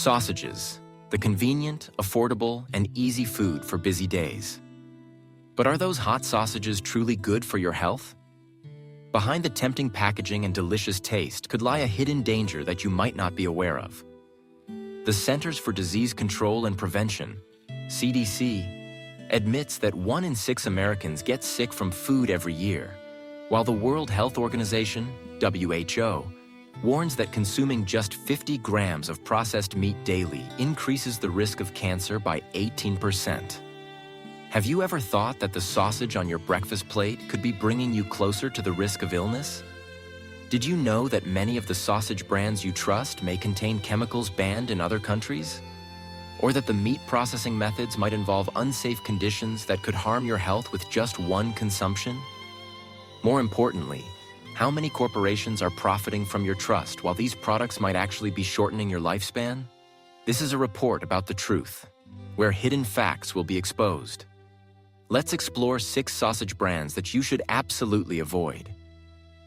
Sausages, the convenient, affordable, and easy food for busy days. But are those hot sausages truly good for your health? Behind the tempting packaging and delicious taste could lie a hidden danger that you might not be aware of. The Centers for Disease Control and Prevention, CDC, admits that 1 in 6 Americans get sick from food every year, while the World Health Organization, WHO, warns that consuming just 50 grams of processed meat daily increases the risk of cancer by 18%. Have you ever thought that the sausage on your breakfast plate could be bringing you closer to the risk of illness? Did you know that many of the sausage brands you trust may contain chemicals banned in other countries? Or that the meat processing methods might involve unsafe conditions that could harm your health with just one consumption? More importantly, how many corporations are profiting from your trust while these products might actually be shortening your lifespan? This is a report about the truth, where hidden facts will be exposed. Let's explore 6 sausage brands that you should absolutely avoid.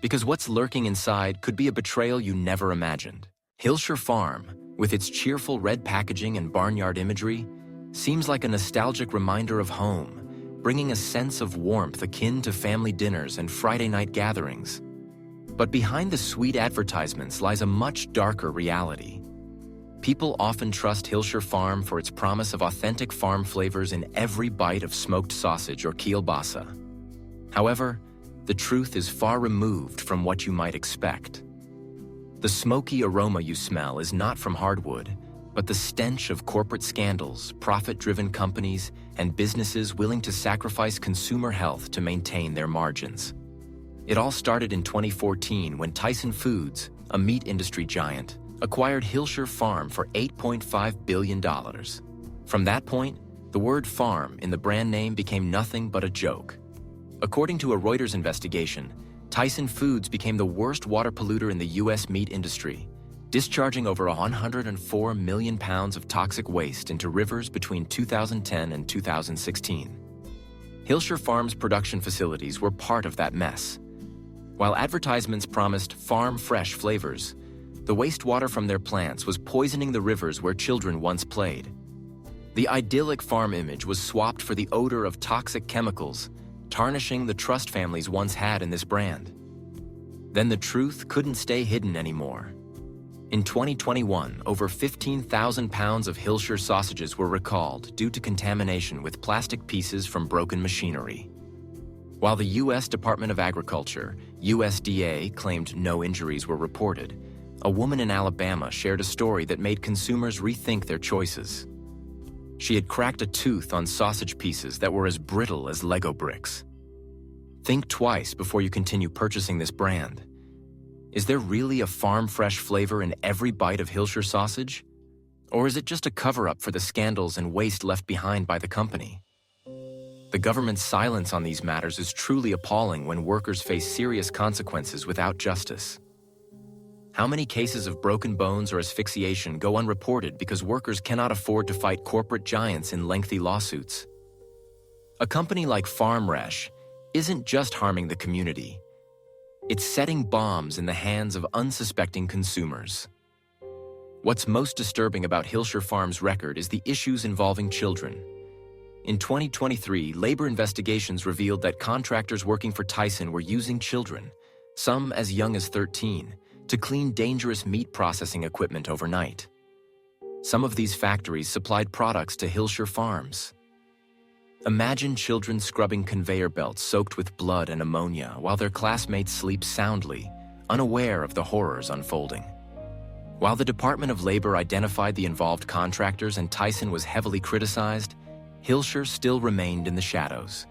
Because what's lurking inside could be a betrayal you never imagined. Hillshire Farm, with its cheerful red packaging and barnyard imagery, seems like a nostalgic reminder of home, bringing a sense of warmth akin to family dinners and Friday night gatherings. But behind the sweet advertisements lies a much darker reality. People often trust Hillshire Farm for its promise of authentic farm flavors in every bite of smoked sausage or kielbasa. However, the truth is far removed from what you might expect. The smoky aroma you smell is not from hardwood, but the stench of corporate scandals, profit-driven companies, and businesses willing to sacrifice consumer health to maintain their margins. It all started in 2014 when Tyson Foods, a meat industry giant, acquired Hillshire Farm for $8.5 billion. From that point, the word farm in the brand name became nothing but a joke. According to a Reuters investigation, Tyson Foods became the worst water polluter in the U.S. meat industry, discharging over 104 million pounds of toxic waste into rivers between 2010 and 2016. Hillshire Farm's production facilities were part of that mess. While advertisements promised farm-fresh flavors, the wastewater from their plants was poisoning the rivers where children once played. The idyllic farm image was swapped for the odor of toxic chemicals, tarnishing the trust families once had in this brand. Then the truth couldn't stay hidden anymore. In 2021, over 15,000 pounds of Hillshire sausages were recalled due to contamination with plastic pieces from broken machinery. While the U.S. Department of Agriculture, USDA, claimed no injuries were reported, a woman in Alabama shared a story that made consumers rethink their choices. She had cracked a tooth on sausage pieces that were as brittle as Lego bricks. Think twice before you continue purchasing this brand. Is there really a farm-fresh flavor in every bite of Hillshire sausage? Or is it just a cover-up for the scandals and waste left behind by the company? The government's silence on these matters is truly appalling when workers face serious consequences without justice. How many cases of broken bones or asphyxiation go unreported because workers cannot afford to fight corporate giants in lengthy lawsuits? A company like FarmFresh isn't just harming the community. It's setting bombs in the hands of unsuspecting consumers. What's most disturbing about Hillshire Farm's record is the issues involving children. In 2023, labor investigations revealed that contractors working for Tyson were using children, some as young as 13, to clean dangerous meat processing equipment overnight. Some of these factories supplied products to Hillshire Farms. Imagine children scrubbing conveyor belts soaked with blood and ammonia while their classmates sleep soundly, unaware of the horrors unfolding. While the Department of Labor identified the involved contractors and Tyson was heavily criticized, Hillshire still remained in the shadows.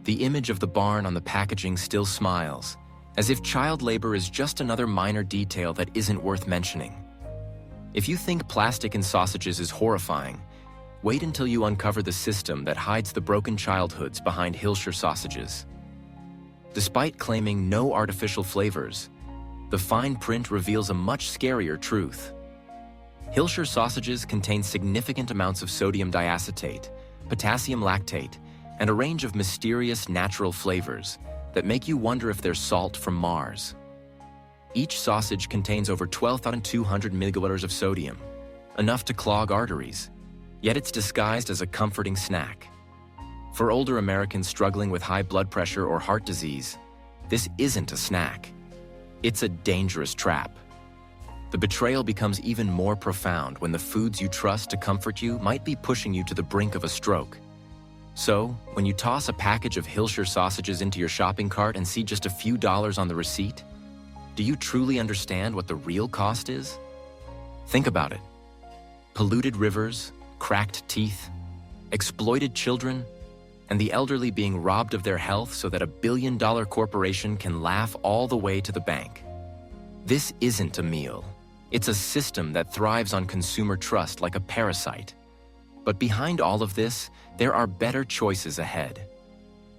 The image of the barn on the packaging still smiles, as if child labor is just another minor detail that isn't worth mentioning. If you think plastic in sausages is horrifying, wait until you uncover the system that hides the broken childhoods behind Hillshire sausages. Despite claiming no artificial flavors, the fine print reveals a much scarier truth. Hillshire sausages contain significant amounts of sodium diacetate, potassium lactate, and a range of mysterious natural flavors that make you wonder if they're salt from Mars. Each sausage contains over 12,200 milliliters of sodium, enough to clog arteries, yet it's disguised as a comforting snack. For older Americans struggling with high blood pressure or heart disease, this isn't a snack. It's a dangerous trap. The betrayal becomes even more profound when the foods you trust to comfort you might be pushing you to the brink of a stroke. So, when you toss a package of Hillshire sausages into your shopping cart and see just a few dollars on the receipt, do you truly understand what the real cost is? Think about it. Polluted rivers, cracked teeth, exploited children, and the elderly being robbed of their health so that a billion-dollar corporation can laugh all the way to the bank. This isn't a meal. It's a system that thrives on consumer trust like a parasite. But behind all of this, there are better choices ahead.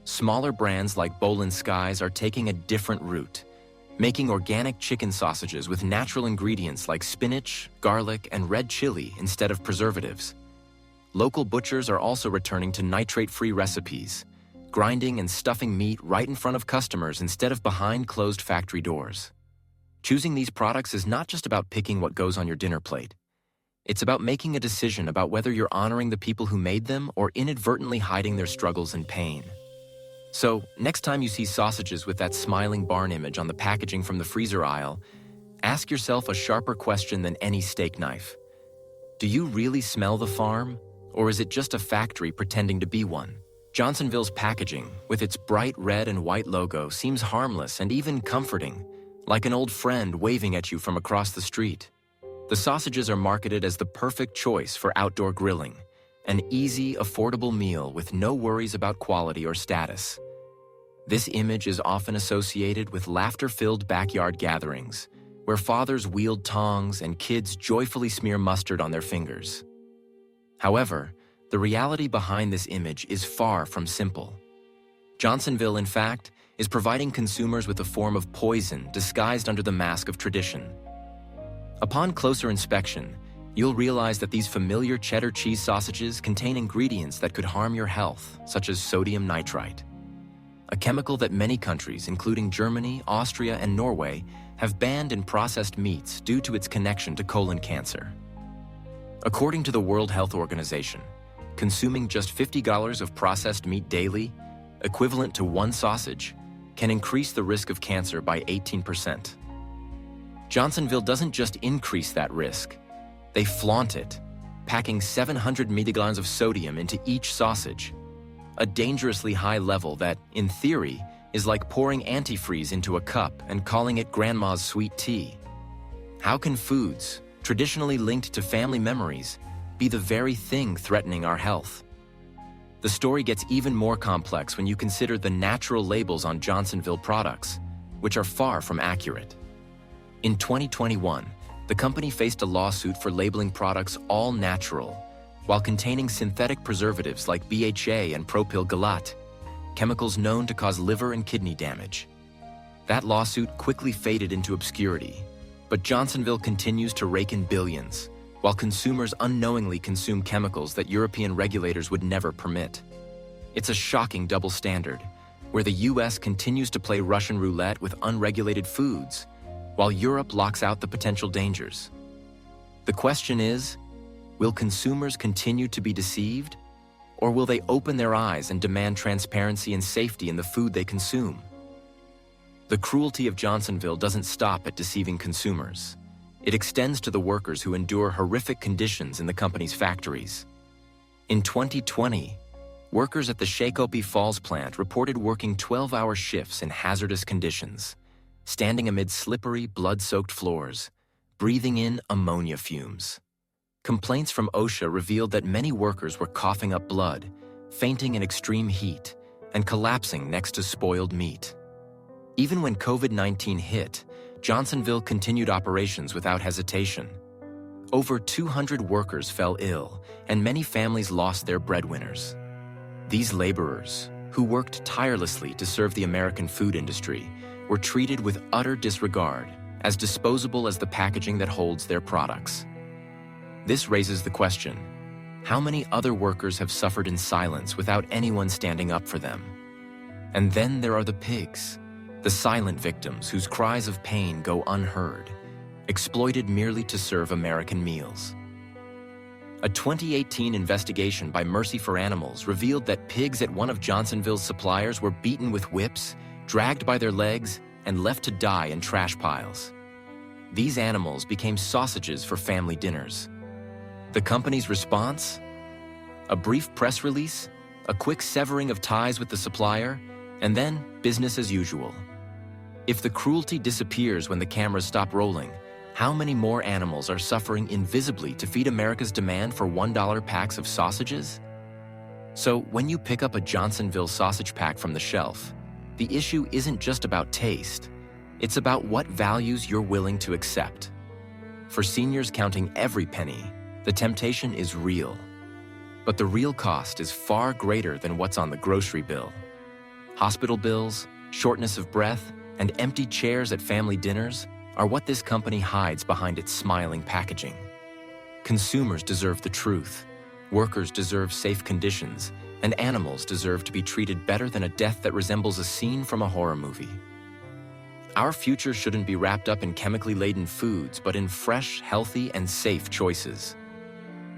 Smaller brands like Bowl & Skies are taking a different route, making organic chicken sausages with natural ingredients like spinach, garlic, and red chili instead of preservatives. Local butchers are also returning to nitrate-free recipes, grinding and stuffing meat right in front of customers instead of behind closed factory doors. Choosing these products is not just about picking what goes on your dinner plate. It's about making a decision about whether you're honoring the people who made them or inadvertently hiding their struggles and pain. So, next time you see sausages with that smiling barn image on the packaging from the freezer aisle, ask yourself a sharper question than any steak knife. Do you really smell the farm, or is it just a factory pretending to be one? Johnsonville's packaging, with its bright red and white logo, seems harmless and even comforting, like an old friend waving at you from across the street. The sausages are marketed as the perfect choice for outdoor grilling, an easy, affordable meal with no worries about quality or status. This image is often associated with laughter-filled backyard gatherings, where fathers wield tongs and kids joyfully smear mustard on their fingers. However, the reality behind this image is far from simple. Johnsonville, in fact, is providing consumers with a form of poison disguised under the mask of tradition. Upon closer inspection, you'll realize that these familiar cheddar cheese sausages contain ingredients that could harm your health, such as sodium nitrite, a chemical that many countries, including Germany, Austria, and Norway, have banned in processed meats due to its connection to colon cancer. According to the World Health Organization, consuming just 50 gallons of processed meat daily, equivalent to one sausage, can increase the risk of cancer by 18%. Johnsonville doesn't just increase that risk, they flaunt it, packing 700 milligrams of sodium into each sausage, a dangerously high level that, in theory, is like pouring antifreeze into a cup and calling it grandma's sweet tea. How can foods, traditionally linked to family memories, be the very thing threatening our health? The story gets even more complex when you consider the natural labels on Johnsonville products, which are far from accurate. In 2021, the company faced a lawsuit for labeling products all natural, while containing synthetic preservatives like BHA and propyl galat, chemicals known to cause liver and kidney damage. That lawsuit quickly faded into obscurity, but Johnsonville continues to rake in billions, while consumers unknowingly consume chemicals that European regulators would never permit. It's a shocking double standard, where the US continues to play Russian roulette with unregulated foods, while Europe locks out the potential dangers. The question is, will consumers continue to be deceived, or will they open their eyes and demand transparency and safety in the food they consume? The cruelty of Johnsonville doesn't stop at deceiving consumers. It extends to the workers who endure horrific conditions in the company's factories. In 2020, workers at the Shakopee Falls plant reported working 12-hour shifts in hazardous conditions, standing amid slippery, blood-soaked floors, breathing in ammonia fumes. Complaints from OSHA revealed that many workers were coughing up blood, fainting in extreme heat, and collapsing next to spoiled meat. Even when COVID-19 hit, Johnsonville continued operations without hesitation. Over 200 workers fell ill, and many families lost their breadwinners. These laborers, who worked tirelessly to serve the American food industry, were treated with utter disregard, as disposable as the packaging that holds their products. This raises the question, how many other workers have suffered in silence without anyone standing up for them? And then there are the pigs, the silent victims whose cries of pain go unheard, exploited merely to serve American meals. A 2018 investigation by Mercy for Animals revealed that pigs at one of Johnsonville's suppliers were beaten with whips, dragged by their legs, and left to die in trash piles. These animals became sausages for family dinners. The company's response? A brief press release, a quick severing of ties with the supplier, and then business as usual. If the cruelty disappears when the cameras stop rolling, how many more animals are suffering invisibly to feed America's demand for $1 packs of sausages? So when you pick up a Johnsonville sausage pack from the shelf, the issue isn't just about taste. It's about what values you're willing to accept. For seniors counting every penny, the temptation is real. But the real cost is far greater than what's on the grocery bill. Hospital bills, shortness of breath, and empty chairs at family dinners are what this company hides behind its smiling packaging. Consumers deserve the truth, workers deserve safe conditions, and animals deserve to be treated better than a death that resembles a scene from a horror movie. Our future shouldn't be wrapped up in chemically laden foods, but in fresh, healthy, and safe choices.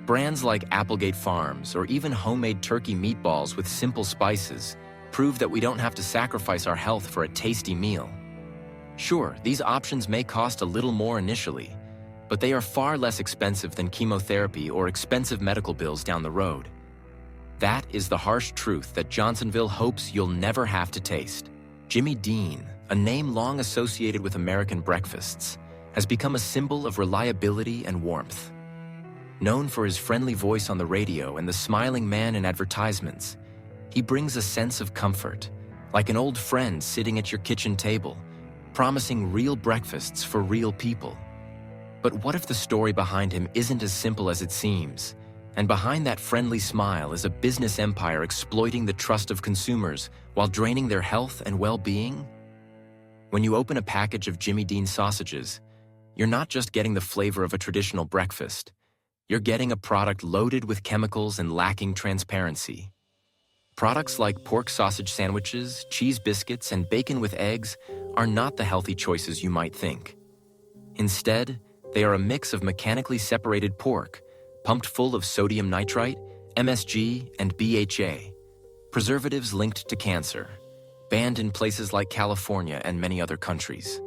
Brands like Applegate Farms or even homemade turkey meatballs with simple spices prove that we don't have to sacrifice our health for a tasty meal. Sure, these options may cost a little more initially, but they are far less expensive than chemotherapy or expensive medical bills down the road. That is the harsh truth that Johnsonville hopes you'll never have to taste. Jimmy Dean, a name long associated with American breakfasts, has become a symbol of reliability and warmth. Known for his friendly voice on the radio and the smiling man in advertisements, he brings a sense of comfort, like an old friend sitting at your kitchen table, promising real breakfasts for real people. But what if the story behind him isn't as simple as it seems, and behind that friendly smile is a business empire exploiting the trust of consumers while draining their health and well-being? When you open a package of Jimmy Dean sausages, you're not just getting the flavor of a traditional breakfast. You're getting a product loaded with chemicals and lacking transparency. Products like pork sausage sandwiches, cheese biscuits, and bacon with eggs are not the healthy choices you might think. Instead, they are a mix of mechanically separated pork, pumped full of sodium nitrite, MSG, and BHA, preservatives linked to cancer, banned in places like California and many other countries.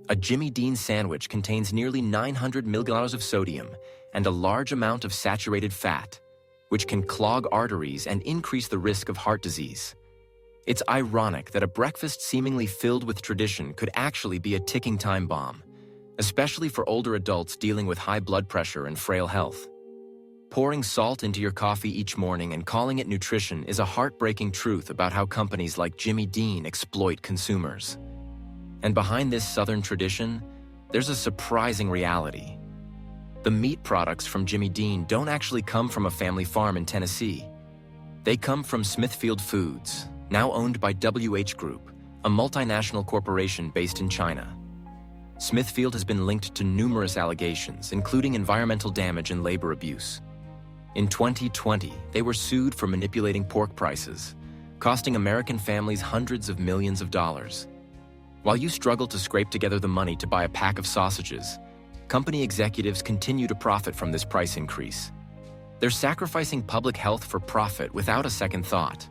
A Jimmy Dean sandwich contains nearly 900 milligrams of sodium and a large amount of saturated fat, which can clog arteries and increase the risk of heart disease. It's ironic that a breakfast seemingly filled with tradition could actually be a ticking time bomb, especially for older adults dealing with high blood pressure and frail health. Pouring salt into your coffee each morning and calling it nutrition is a heartbreaking truth about how companies like Jimmy Dean exploit consumers. And behind this Southern tradition, there's a surprising reality. The meat products from Jimmy Dean don't actually come from a family farm in Tennessee. They come from Smithfield Foods, now owned by WH Group, a multinational corporation based in China. Smithfield has been linked to numerous allegations, including environmental damage and labor abuse. In 2020, they were sued for manipulating pork prices, costing American families hundreds of millions of dollars. While you struggle to scrape together the money to buy a pack of sausages, company executives continue to profit from this price increase. They're sacrificing public health for profit without a second thought.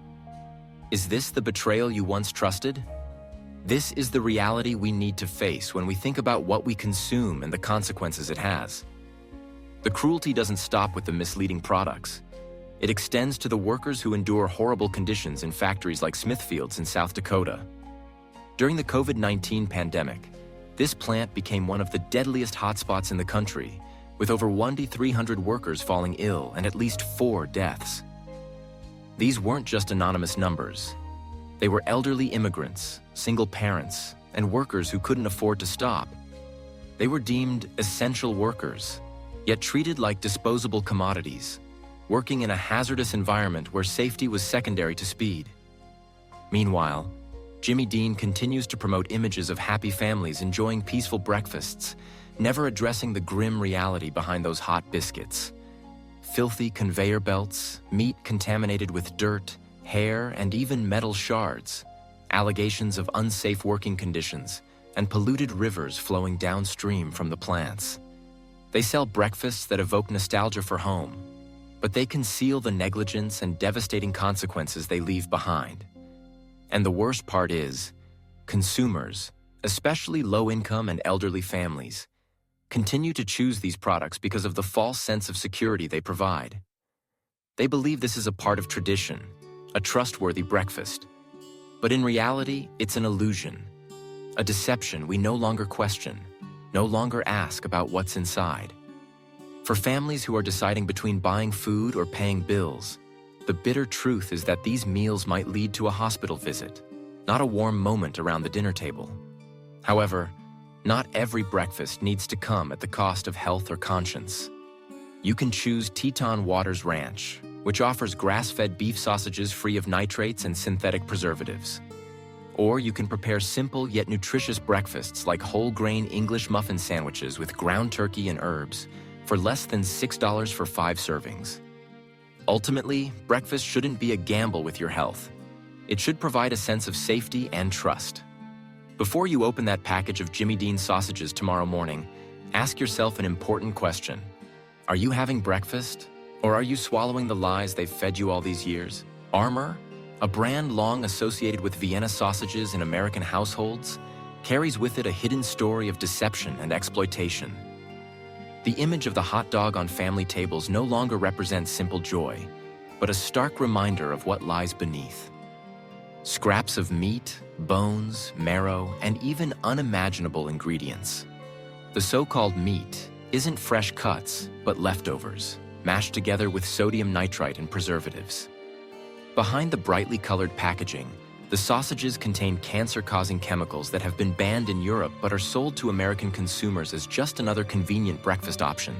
Is this the betrayal you once trusted? This is the reality we need to face when we think about what we consume and the consequences it has. The cruelty doesn't stop with the misleading products. It extends to the workers who endure horrible conditions in factories like Smithfield's in South Dakota. During the COVID-19 pandemic, this plant became one of the deadliest hotspots in the country, with over 1,300 workers falling ill and at least 4 deaths. These weren't just anonymous numbers. They were elderly immigrants, single parents, and workers who couldn't afford to stop. They were deemed essential workers, yet treated like disposable commodities, working in a hazardous environment where safety was secondary to speed. Meanwhile, Jimmy Dean continues to promote images of happy families enjoying peaceful breakfasts, never addressing the grim reality behind those hot biscuits. Filthy conveyor belts, meat contaminated with dirt, hair, and even metal shards, allegations of unsafe working conditions, and polluted rivers flowing downstream from the plants. They sell breakfasts that evoke nostalgia for home, but they conceal the negligence and devastating consequences they leave behind. And the worst part is, consumers, especially low-income and elderly families, continue to choose these products because of the false sense of security they provide. They believe this is a part of tradition, a trustworthy breakfast. But in reality, it's an illusion, a deception we no longer question, no longer ask about what's inside. For families who are deciding between buying food or paying bills, the bitter truth is that these meals might lead to a hospital visit, not a warm moment around the dinner table. However, not every breakfast needs to come at the cost of health or conscience. You can choose Teton Waters Ranch, which offers grass-fed beef sausages free of nitrates and synthetic preservatives. Or you can prepare simple yet nutritious breakfasts like whole-grain English muffin sandwiches with ground turkey and herbs for less than $6 for 5 servings. Ultimately, breakfast shouldn't be a gamble with your health. It should provide a sense of safety and trust. Before you open that package of Jimmy Dean sausages tomorrow morning, ask yourself an important question. Are you having breakfast? Or are you swallowing the lies they've fed you all these years? Armour, a brand long associated with Vienna sausages in American households, carries with it a hidden story of deception and exploitation. The image of the hot dog on family tables no longer represents simple joy, but a stark reminder of what lies beneath. Scraps of meat, bones, marrow, and even unimaginable ingredients. The so-called meat isn't fresh cuts, but leftovers, mashed together with sodium nitrite and preservatives. Behind the brightly colored packaging, the sausages contain cancer-causing chemicals that have been banned in Europe but are sold to American consumers as just another convenient breakfast option.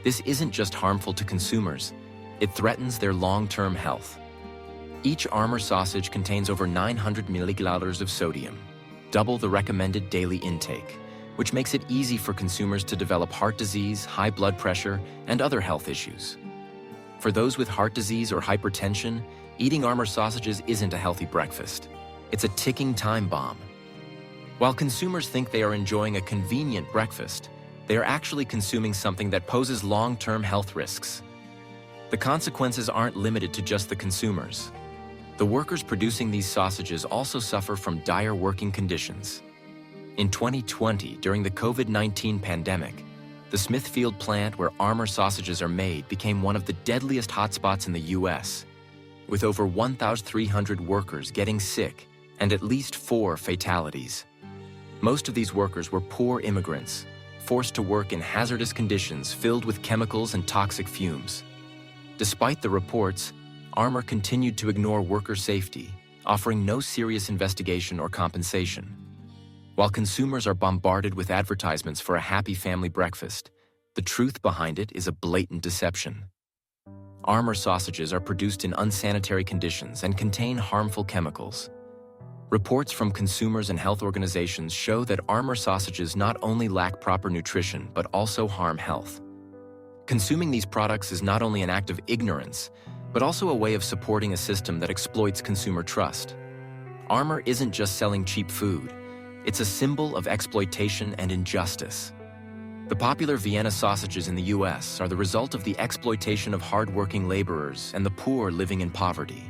This isn't just harmful to consumers, it threatens their long-term health. Each Armour sausage contains over 900 milliliters of sodium, double the recommended daily intake, which makes it easy for consumers to develop heart disease, high blood pressure, and other health issues. For those with heart disease or hypertension, eating Armour sausages isn't a healthy breakfast. It's a ticking time bomb. While consumers think they are enjoying a convenient breakfast, they are actually consuming something that poses long-term health risks. The consequences aren't limited to just the consumers. The workers producing these sausages also suffer from dire working conditions. In 2020, during the COVID-19 pandemic, the Smithfield plant where Armour sausages are made became one of the deadliest hotspots in the U.S., with over 1,300 workers getting sick and at least 4 fatalities. Most of these workers were poor immigrants, forced to work in hazardous conditions filled with chemicals and toxic fumes. Despite the reports, Armour continued to ignore worker safety, offering no serious investigation or compensation. While consumers are bombarded with advertisements for a happy family breakfast, the truth behind it is a blatant deception. Armour sausages are produced in unsanitary conditions and contain harmful chemicals. Reports from consumers and health organizations show that Armour sausages not only lack proper nutrition but also harm health. Consuming these products is not only an act of ignorance, but also a way of supporting a system that exploits consumer trust. Armour isn't just selling cheap food. It's a symbol of exploitation and injustice. The popular Vienna sausages in the U.S. are the result of the exploitation of hard-working laborers and the poor living in poverty.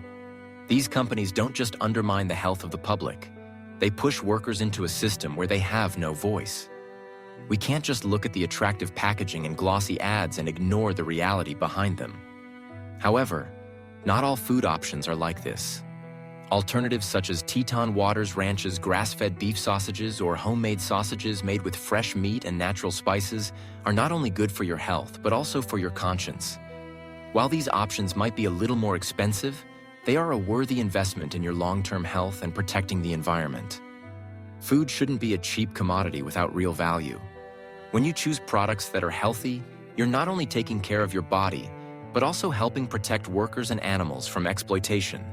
These companies don't just undermine the health of the public. They push workers into a system where they have no voice. We can't just look at the attractive packaging and glossy ads and ignore the reality behind them. However, not all food options are like this. Alternatives such as Teton Waters Ranch's grass-fed beef sausages or homemade sausages made with fresh meat and natural spices are not only good for your health, but also for your conscience. While these options might be a little more expensive, they are a worthy investment in your long-term health and protecting the environment. Food shouldn't be a cheap commodity without real value. When you choose products that are healthy, you're not only taking care of your body, but also helping protect workers and animals from exploitation.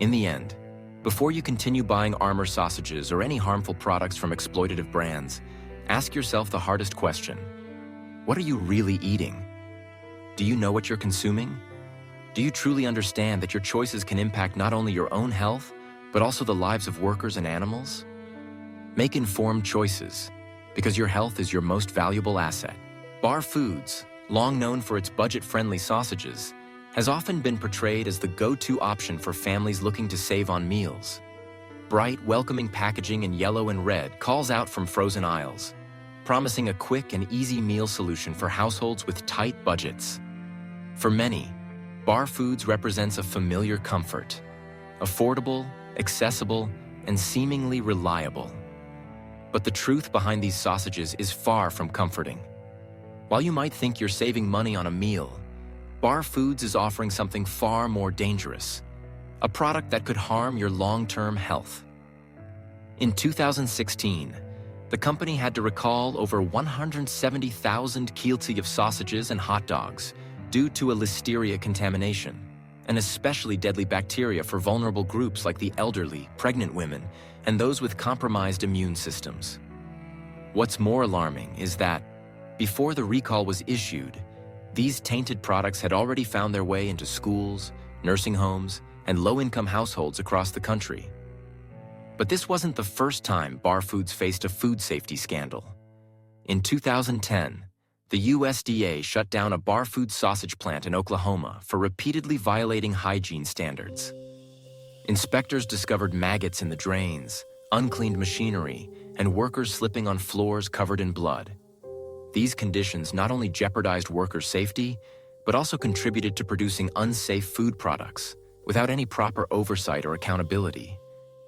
In the end, before you continue buying Armour sausages or any harmful products from exploitative brands, ask yourself the hardest question. What are you really eating? Do you know what you're consuming? Do you truly understand that your choices can impact not only your own health, but also the lives of workers and animals? Make informed choices, because your health is your most valuable asset. Bar Foods, long known for its budget-friendly sausages, has often been portrayed as the go-to option for families looking to save on meals. Bright, welcoming packaging in yellow and red calls out from frozen aisles, promising a quick and easy meal solution for households with tight budgets. For many, Bar Foods represents a familiar comfort, affordable, accessible, and seemingly reliable. But the truth behind these sausages is far from comforting. While you might think you're saving money on a meal, Bar Foods is offering something far more dangerous, a product that could harm your long-term health. In 2016, the company had to recall over 170,000 kilti of sausages and hot dogs due to a listeria contamination, an especially deadly bacteria for vulnerable groups like the elderly, pregnant women, and those with compromised immune systems. What's more alarming is that, before the recall was issued, these tainted products had already found their way into schools, nursing homes, and low-income households across the country. But this wasn't the first time Bar Foods faced a food safety scandal. In 2010, the USDA shut down a Bar Foods sausage plant in Oklahoma for repeatedly violating hygiene standards. Inspectors discovered maggots in the drains, uncleaned machinery, and workers slipping on floors covered in blood. These conditions not only jeopardized workers' safety, but also contributed to producing unsafe food products without any proper oversight or accountability.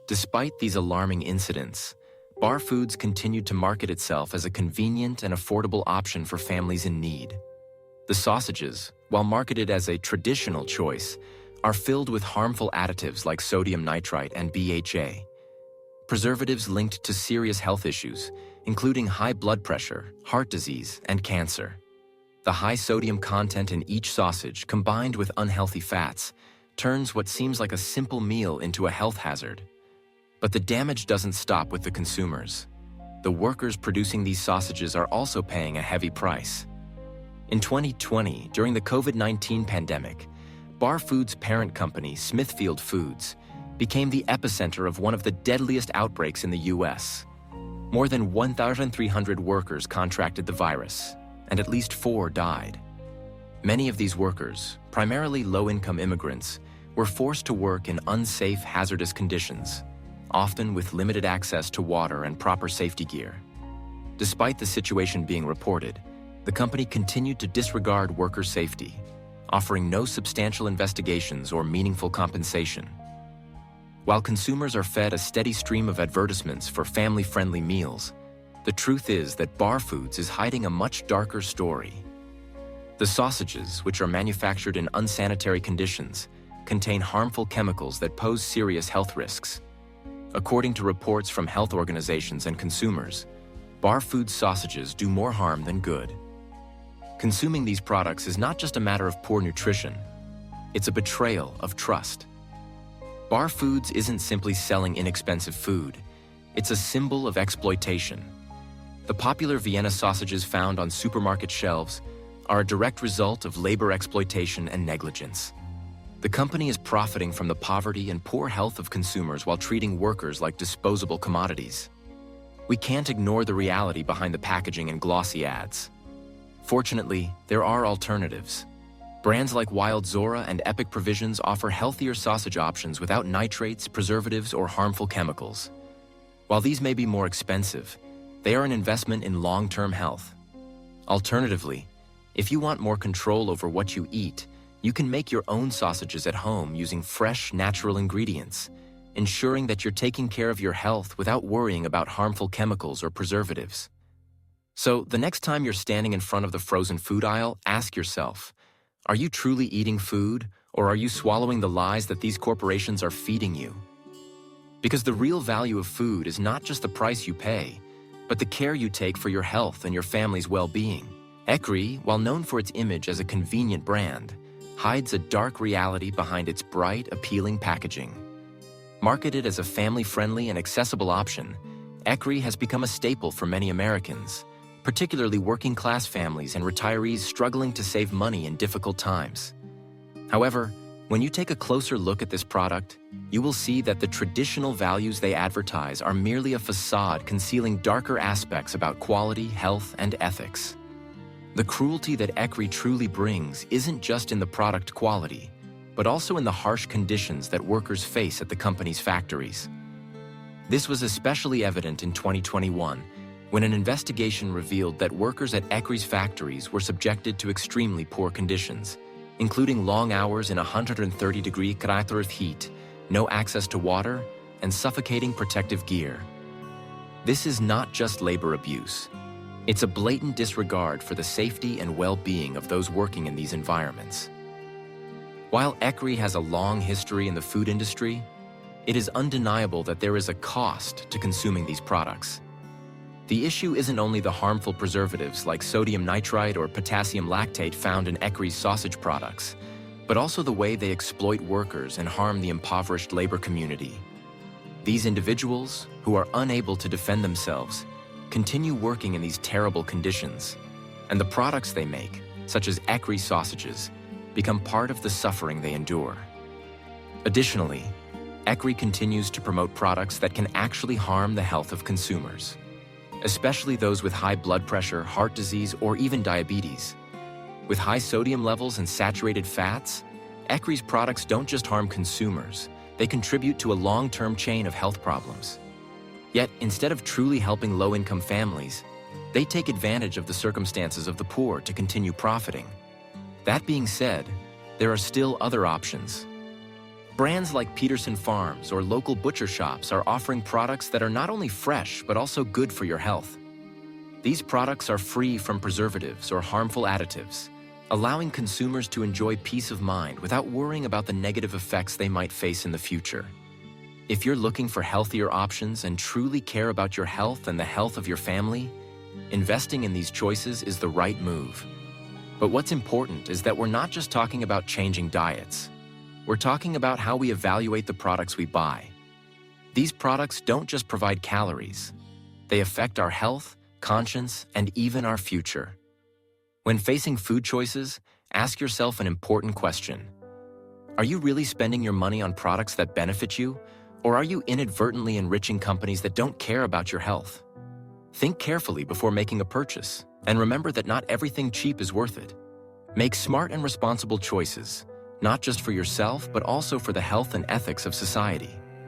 Despite these alarming incidents, Bar Foods continued to market itself as a convenient and affordable option for families in need. The sausages, while marketed as a traditional choice, are filled with harmful additives like sodium nitrite and BHA, preservatives linked to serious health issues, including high blood pressure, heart disease, and cancer. The high sodium content in each sausage, combined with unhealthy fats, turns what seems like a simple meal into a health hazard. But the damage doesn't stop with the consumers. The workers producing these sausages are also paying a heavy price. In 2020, during the COVID-19 pandemic, Bar Foods' parent company, Smithfield Foods, became the epicenter of one of the deadliest outbreaks in the U.S. More than 1,300 workers contracted the virus, and at least 4 died. Many of these workers, primarily low-income immigrants, were forced to work in unsafe, hazardous conditions, often with limited access to water and proper safety gear. Despite the situation being reported, the company continued to disregard worker safety, offering no substantial investigations or meaningful compensation. While consumers are fed a steady stream of advertisements for family-friendly meals, the truth is that Bar Foods is hiding a much darker story. The sausages, which are manufactured in unsanitary conditions, contain harmful chemicals that pose serious health risks. According to reports from health organizations and consumers, Bar Foods sausages do more harm than good. Consuming these products is not just a matter of poor nutrition, it's a betrayal of trust. Bar Foods isn't simply selling inexpensive food, it's a symbol of exploitation. The popular Vienna sausages found on supermarket shelves are a direct result of labor exploitation and negligence. The company is profiting from the poverty and poor health of consumers while treating workers like disposable commodities. We can't ignore the reality behind the packaging and glossy ads. Fortunately, there are alternatives. Brands like Wild Zora and Epic Provisions offer healthier sausage options without nitrates, preservatives, or harmful chemicals. While these may be more expensive, they are an investment in long-term health. Alternatively, if you want more control over what you eat, you can make your own sausages at home using fresh, natural ingredients, ensuring that you're taking care of your health without worrying about harmful chemicals or preservatives. So, the next time you're standing in front of the frozen food aisle, ask yourself, are you truly eating food, or are you swallowing the lies that these corporations are feeding you? Because the real value of food is not just the price you pay, but the care you take for your health and your family's well-being. Ecri, while known for its image as a convenient brand, hides a dark reality behind its bright, appealing packaging. Marketed as a family-friendly and accessible option, Ecri has become a staple for many Americans, particularly working-class families and retirees struggling to save money in difficult times. However, when you take a closer look at this product, you will see that the traditional values they advertise are merely a facade concealing darker aspects about quality, health, and ethics. The cruelty that ECRI truly brings isn't just in the product quality, but also in the harsh conditions that workers face at the company's factories. This was especially evident in 2021, when an investigation revealed that workers at ECRI's factories were subjected to extremely poor conditions, including long hours in 130-degree Celsius heat, no access to water, and suffocating protective gear. This is not just labor abuse. It's a blatant disregard for the safety and well-being of those working in these environments. While ECRI has a long history in the food industry, it is undeniable that there is a cost to consuming these products. The issue isn't only the harmful preservatives like sodium nitrite or potassium lactate found in ECRI's sausage products, but also the way they exploit workers and harm the impoverished labor community. These individuals, who are unable to defend themselves, continue working in these terrible conditions, and the products they make, such as ECRI sausages, become part of the suffering they endure. Additionally, ECRI continues to promote products that can actually harm the health of consumers, especially those with high blood pressure, heart disease, or even diabetes. With high sodium levels and saturated fats, ECRI's products don't just harm consumers, they contribute to a long-term chain of health problems. Yet, instead of truly helping low-income families, they take advantage of the circumstances of the poor to continue profiting. That being said, there are still other options. Brands like Peterson Farms or local butcher shops are offering products that are not only fresh, but also good for your health. These products are free from preservatives or harmful additives, allowing consumers to enjoy peace of mind without worrying about the negative effects they might face in the future. If you're looking for healthier options and truly care about your health and the health of your family, investing in these choices is the right move. But what's important is that we're not just talking about changing diets. We're talking about how we evaluate the products we buy. These products don't just provide calories. They affect our health, conscience, and even our future. When facing food choices, ask yourself an important question. Are you really spending your money on products that benefit you, or are you inadvertently enriching companies that don't care about your health? Think carefully before making a purchase, and remember that not everything cheap is worth it. Make smart and responsible choices, not just for yourself, but also for the health and ethics of society.